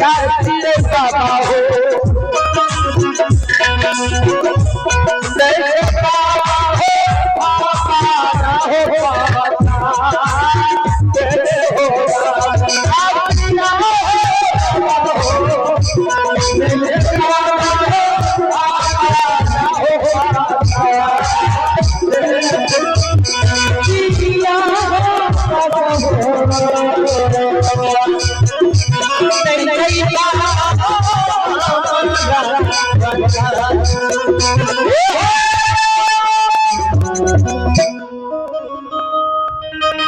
चाचिए बाबा हो जैसे बाबा हो बाबा हो तेरे हो चाचिया हो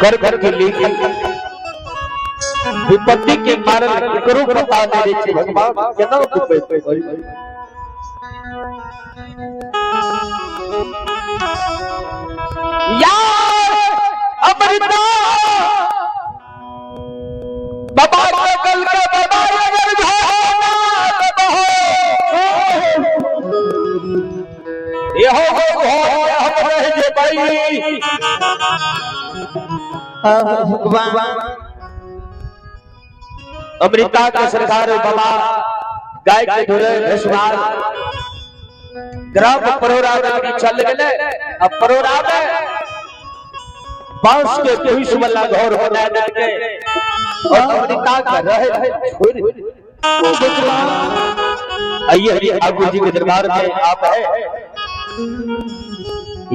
कर कर के लेकिन विपत्ति के कारण करो बता मेरे छे भगवान केना दुपे यार अमृता बाबा कल का बाबा अगर भावना हो ये हो हम रह जे भाई भगवान अमृता के सरकार बाबा गाय के धोरे भैंसवार ग्राम परोरा में चल गए अब परोरा में बांस के कोई वाला घर बना देके और अमृता का रहे आइए आगू जी के दरबार में आप है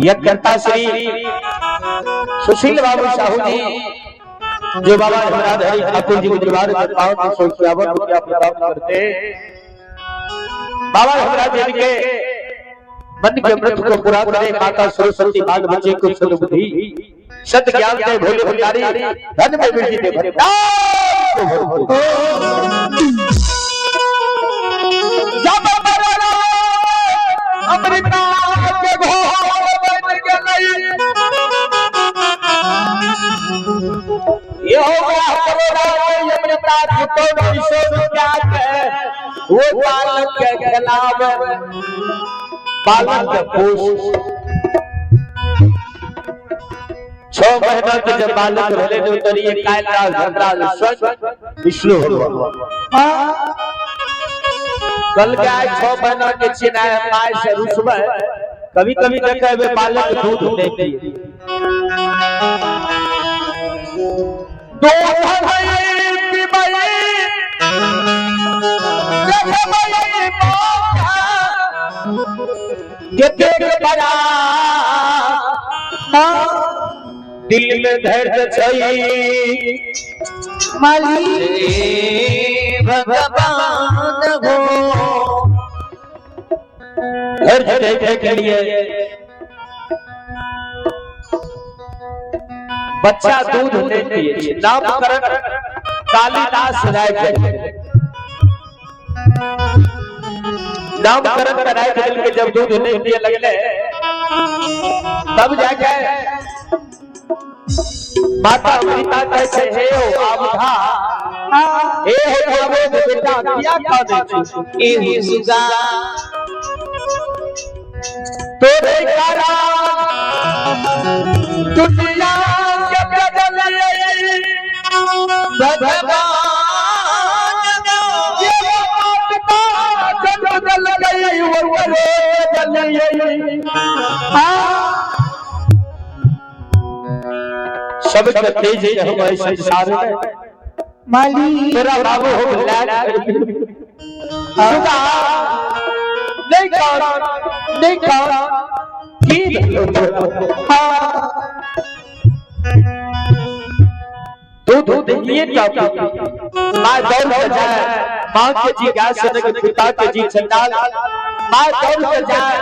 यज्ञकर्ता श्री सुशील बाबू साहू जी जो बाबा धर्मराज ठाकुर जी के दरबार में 551 रुपया प्रदान करते बाबा धर्मराज जी के मन के अमृत को पूरा करे माता सरस्वती बाल बच्चे को सद्बुद्धि सत ज्ञान दे भोले भंडारी धन में वृद्धि दे भरे जब अमृता के घोर बन गई ये हो गया परोरा अमृता तो विश्व क्या है वो बालक के खिलाफ बालक पोष 6 महीना के जब बालक रहले तो तरी कायराज धनराज स्वयं विष्णु कल के 6 महीना के चिनाए माय से रुसबे कभी कभी देखे वे बालक दूध देती दूध है पिबई देखे बई माता के बड़ा दिल में धैर्य छई माली भगवान हो धैर्य देने के लिए बच्चा दूध देती है नामकरण कालिदास राय के नामकरण कराए के जब दूध देने लगले तब जाके माता अमृता कहते हे ओ आबुधा हे हो बेटा क्या खा दे ए सुगा तोरे कारण दुनिया के बदल भगवान ये बात बदल गई वो बदल गई सब तेज है हमारे संसार में माली तेरा बाबू हो लाल सुधा नहीं कर की दूध ये क्या मां दौड़ के जाए मां के जी गाय सुन के पिता के जी चंडाल मां दौड़ के जाए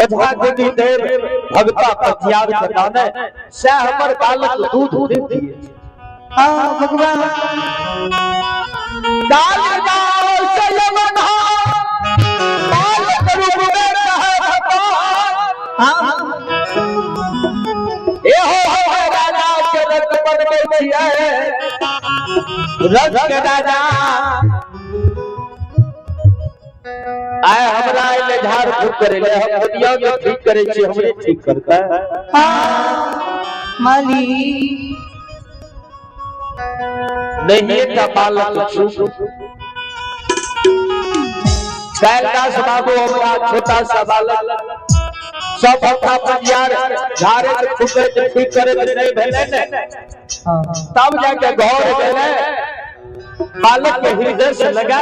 ओझा देवी देव भगता पथियार बताने से हमर बालक दूध देती है हां भगवान काल गाओ सयमन बालक रूप में कहे भगवान हां ए हो राजा के रथ पर बैठी है रथ के राजा आए हमरा ले झाड़ फूक करे ले हम दुनिया में ठीक करे छी हमरे ठीक करता है माली नहीं था बालक कैलाश बाबू हमारा छोटा सा बालक सब अपना पंजियार झारे के फुके के ठीक करे नहीं भेले ने तब जाके घर भेले बालक के हृदय से लगा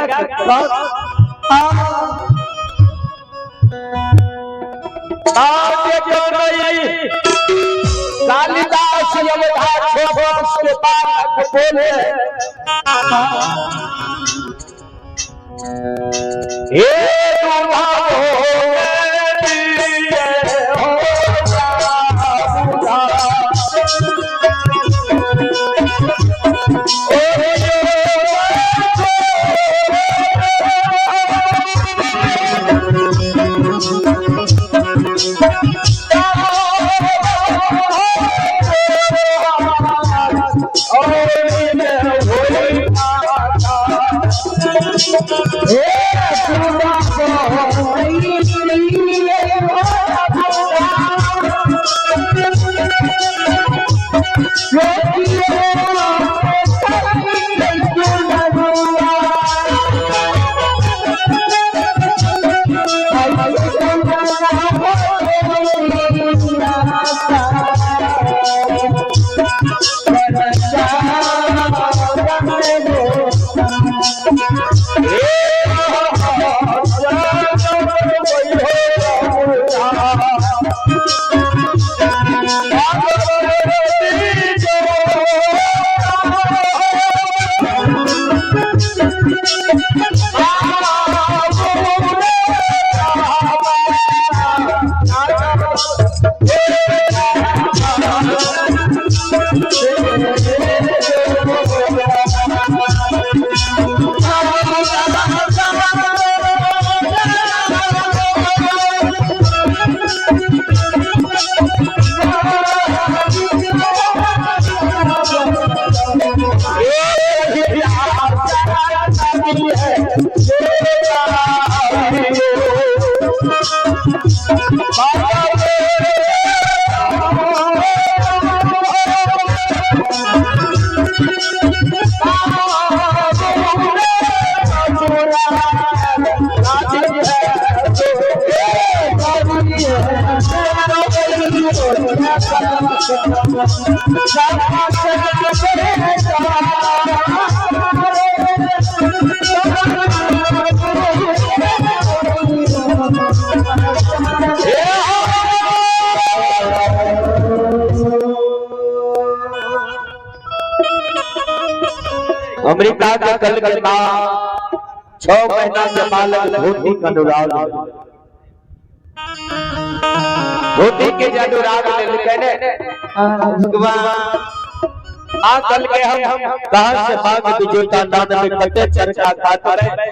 कालिदास यमधा छोड़ के बाद बोले हे अमेरिका के कलकत्ता 6 महीना के बालक धोती का अनुराग धोती के अनुराग ले कहने भगवान कल के हम कहां से मांग बिजोता दान में कटे चरखा खाता रहे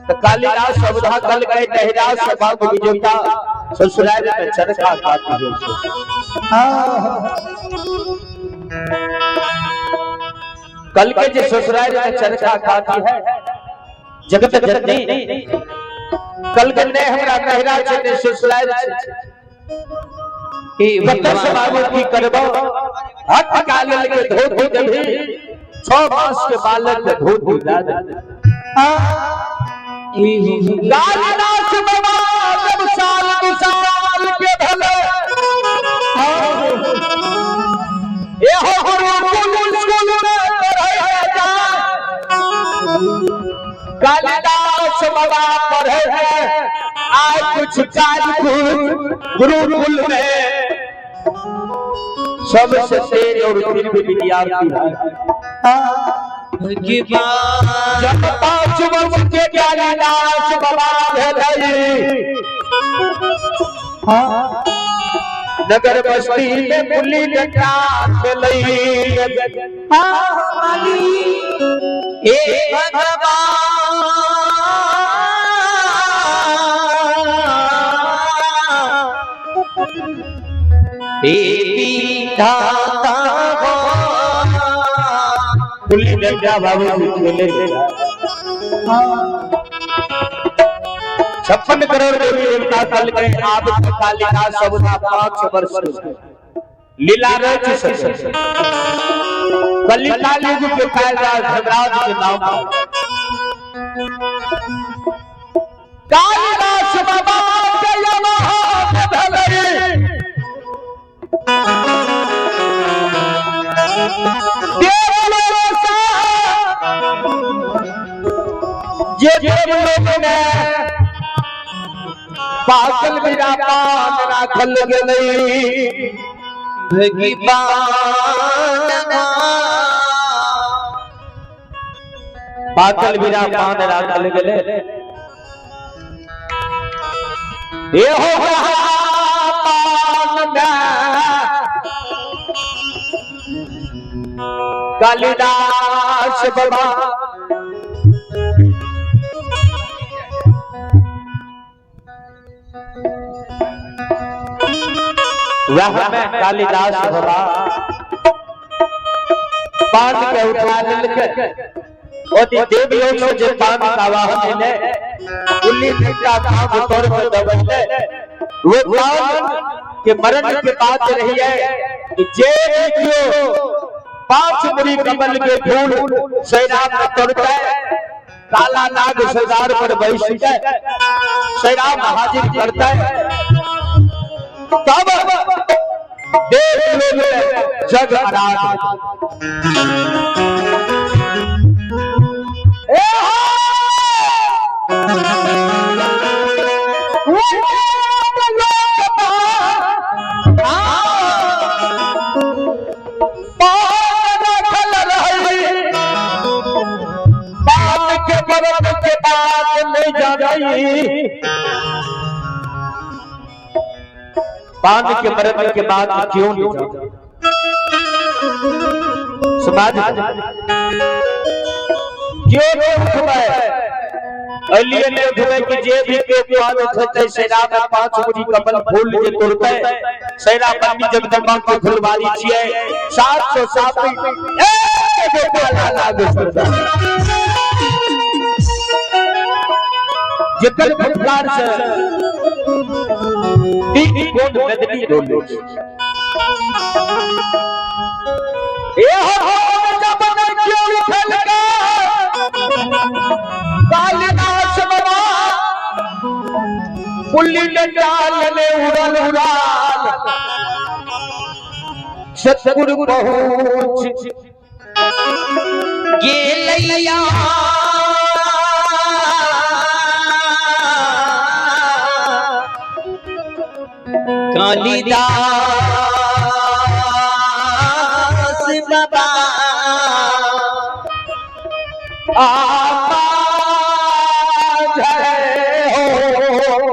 तो कालिदास शब्दा कल के नहरा से मांग बिजोता ससुराल में चरखा खाती है कल के जो ससुराल में चरखा खाती है जगत जननी कल कन्ने हमरा नहरा से ससुराल की वतन से बाबू की करबो हट काल के धोती जभी 6 मास के बालक के धोती दाद कालिदास बाबा जब साल 2 साल के भले ए हो स्कूल में कालिदास बाबा पढ़े हैं आज कुछ गुरुकुल में सबसे तेज और फिर भी विद्यार्थी है जब 5 वर्ष के कालिदास बाबा भेलै नगर बस्ती में गुल्ली डंडा खेलै हे भगवान विधाता गुल्ली डंडा बाबू खेले 56 करोड़ देवता कल के आप कालिदास सबदा 5 वर्ष लीला रच कलिका युग के कालिदास धर्मराज के नाम कालिदास बाबा के ये देवलोक में पागल बिना पान राखल गेलै पागल बिना पान राखल गेलै एहो पान कालिदास बाबा वह में कालिदास बाबा पान के उठा लेके ओती देवलोक जे पान का वाहन ने उल्ली का भाग तोड़ कर दबले वो पान के मरण के बात रही है कि जे क्यों 5 मुरी कमल के फूल सैराम में तोड़ता है काला नाग सरदार पर बैठता है सैराम हाजिर करता है तब देख लो जग अनाथ पान के मरने के बाद क्यों नहीं जाता समाज क्यों नहीं उठवाए अलिए ने उठवाए कि जे भी के पान उठते सैरा में 5 मुरी कमल फूल जे तोड़ते सैरा बन्नी जगदम्बा के फुलवारी छिए 707 ए गोपाला लाग जेकर फटकार से दी कोड नदनी डोले ए हो जब क्यों उठल का कालिदास बाबा पुल्ली ने डाल ले उड़ल उड़ाल सतगुरु पहुंच गेलैया कालिदास बाबा आवाज है हो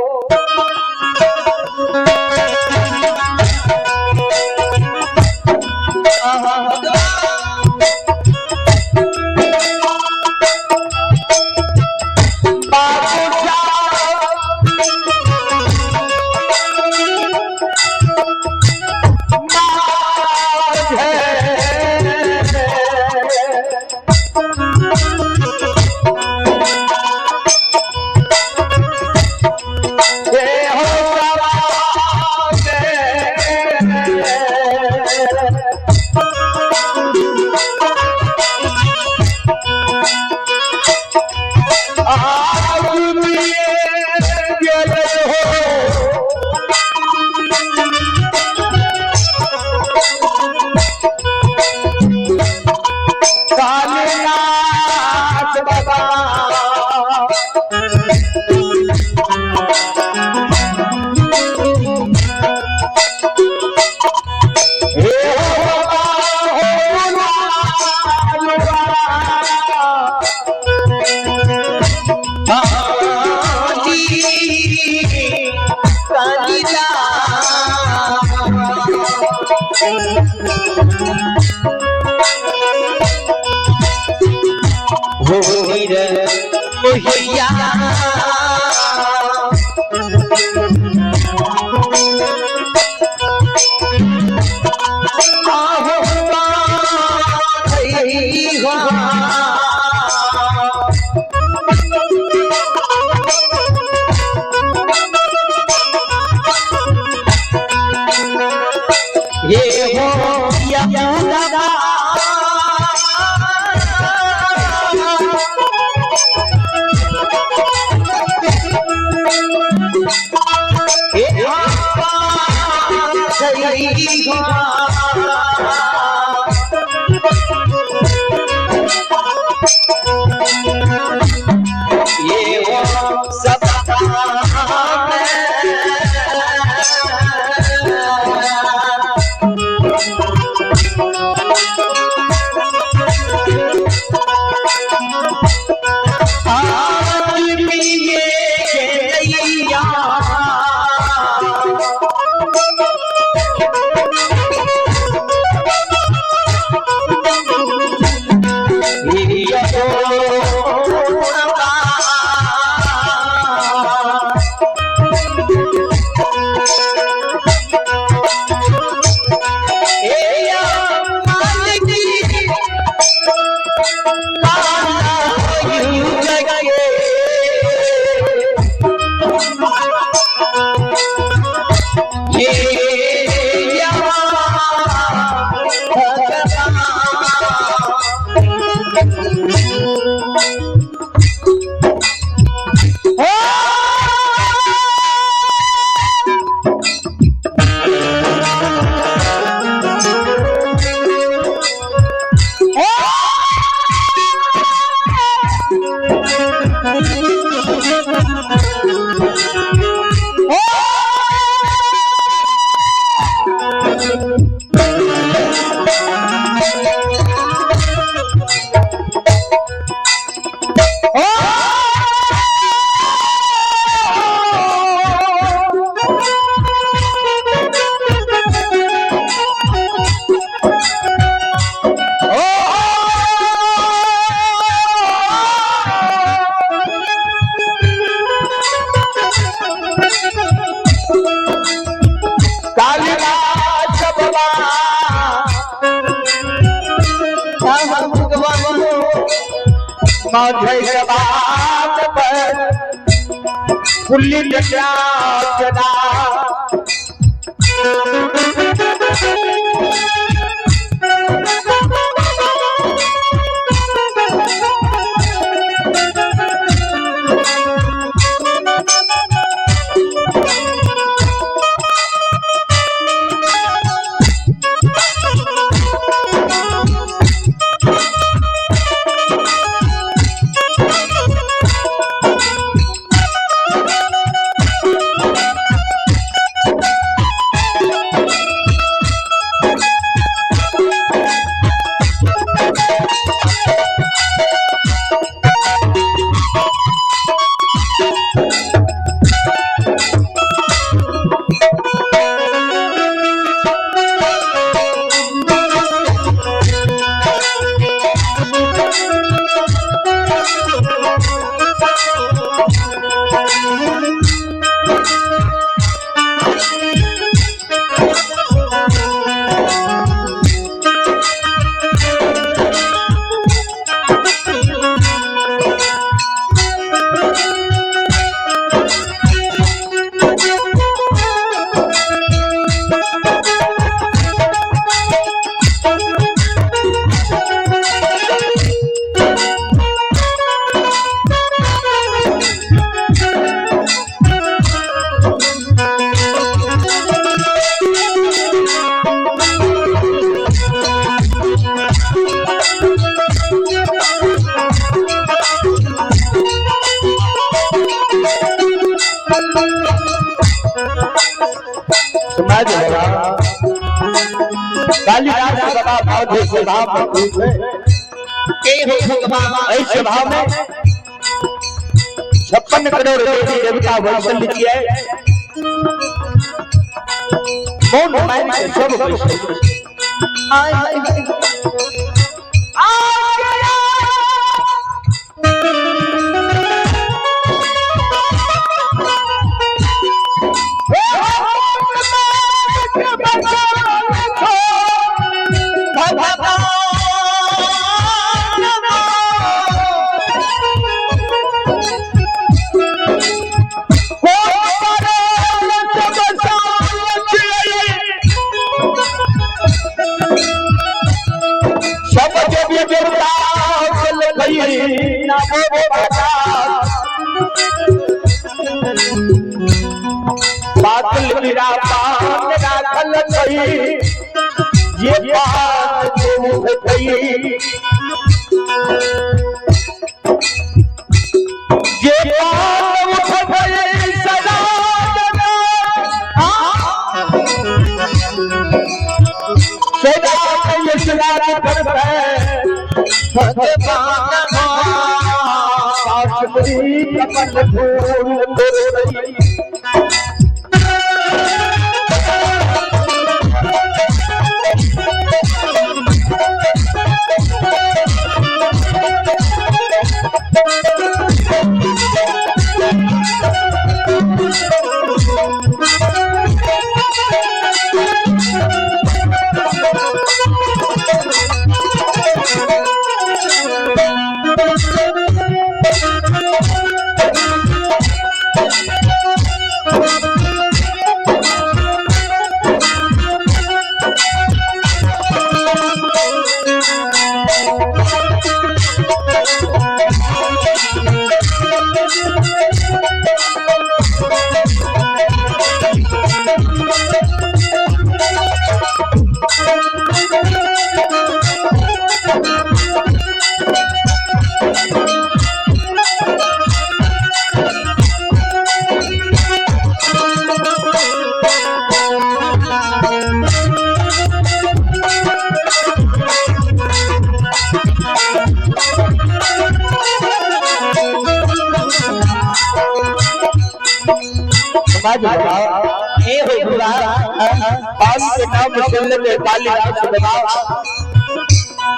गई हो ये वो सब माधे बात पर फुल्ली चला कालिदास बाबा भाव से भाव ऐसे भाव में 56 करोड़ देवी देवता वैशल्य किया है मौन मायन से सब बादल मेरा पान राखल छई ये बात के उठई ये बात उठई सदा सदा ये सदा करते भगवान आशुरी कमल फूल तोरई ए हो खुदा पानी के नाम चलने में कालिदास बताओ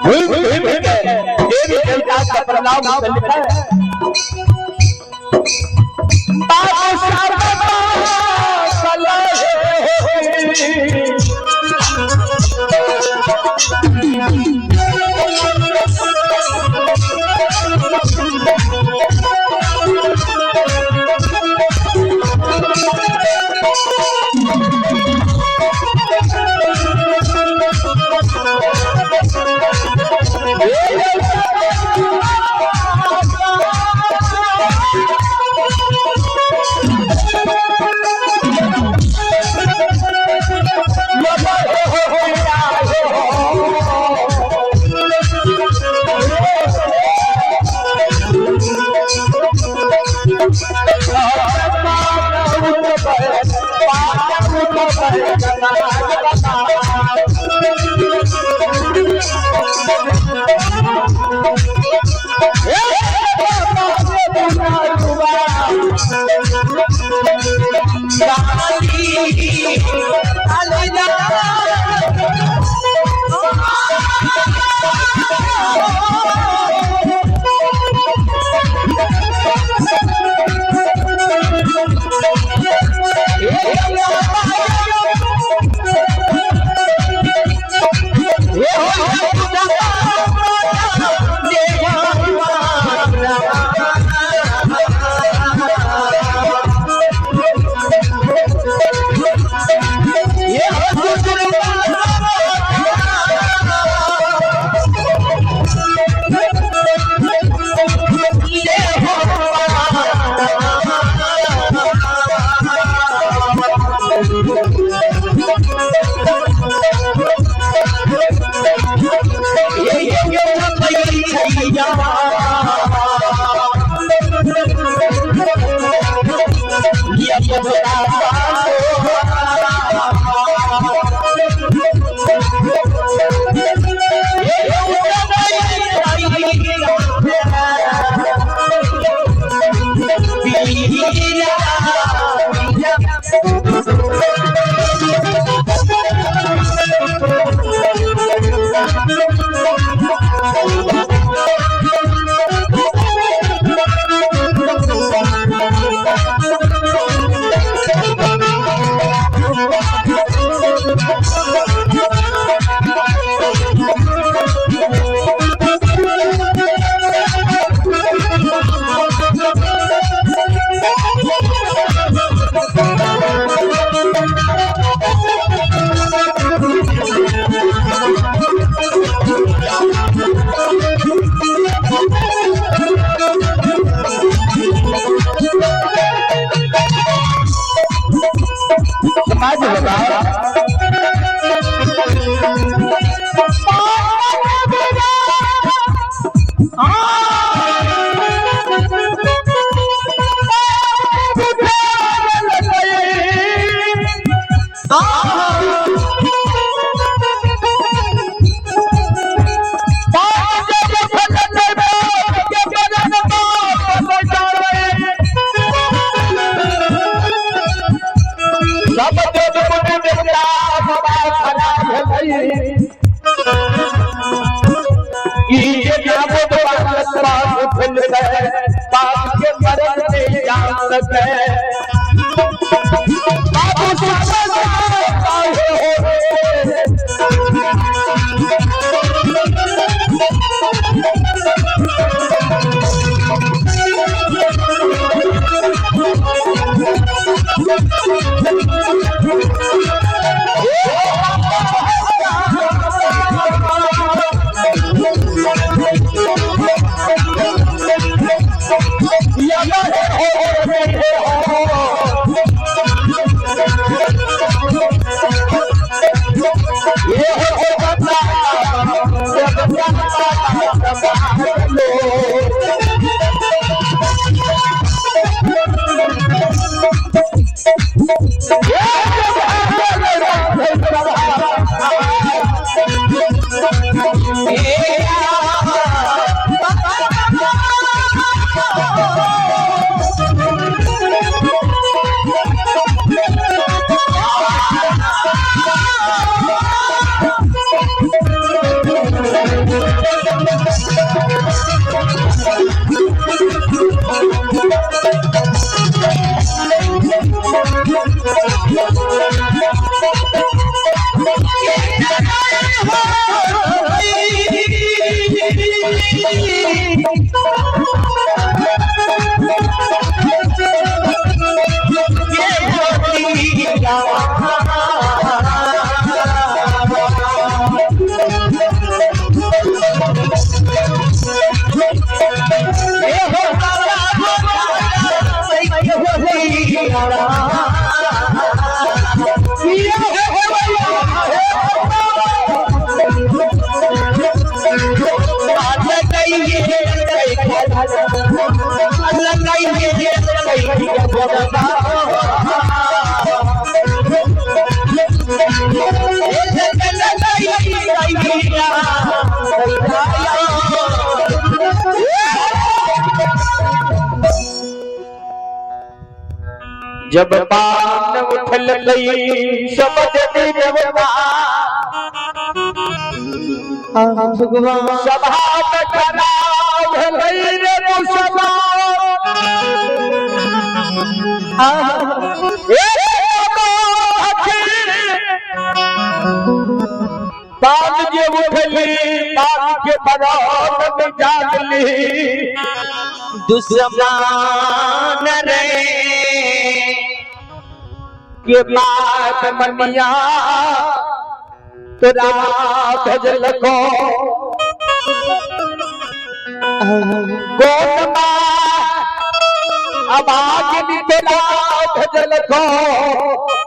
भूल के देवी देवता का प्रणाम लिखा है बाबू शारदा समाज बताओ भूल गए बाप के मरण नहीं जान सके बाबू जब पान उठल गई शब्द देवता भगवान सभा में खड़ा भलई रे मुसलमान पान जे उठली पान के बरात में जागली दुश्मन रे के बात मनिया तेरा भजल को गोटमा आवाज निकला भजल को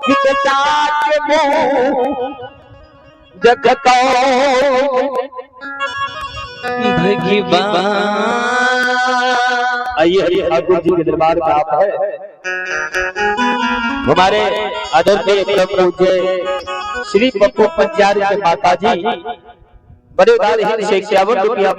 कितना के मुंह जगतो भगवान। आइए हरि ठाकुर जी के दरबार में आप है हमारे आदरणीय पूज्य श्री पप्पू पंचारी के माता जी बड़े उदार से 51 रुपया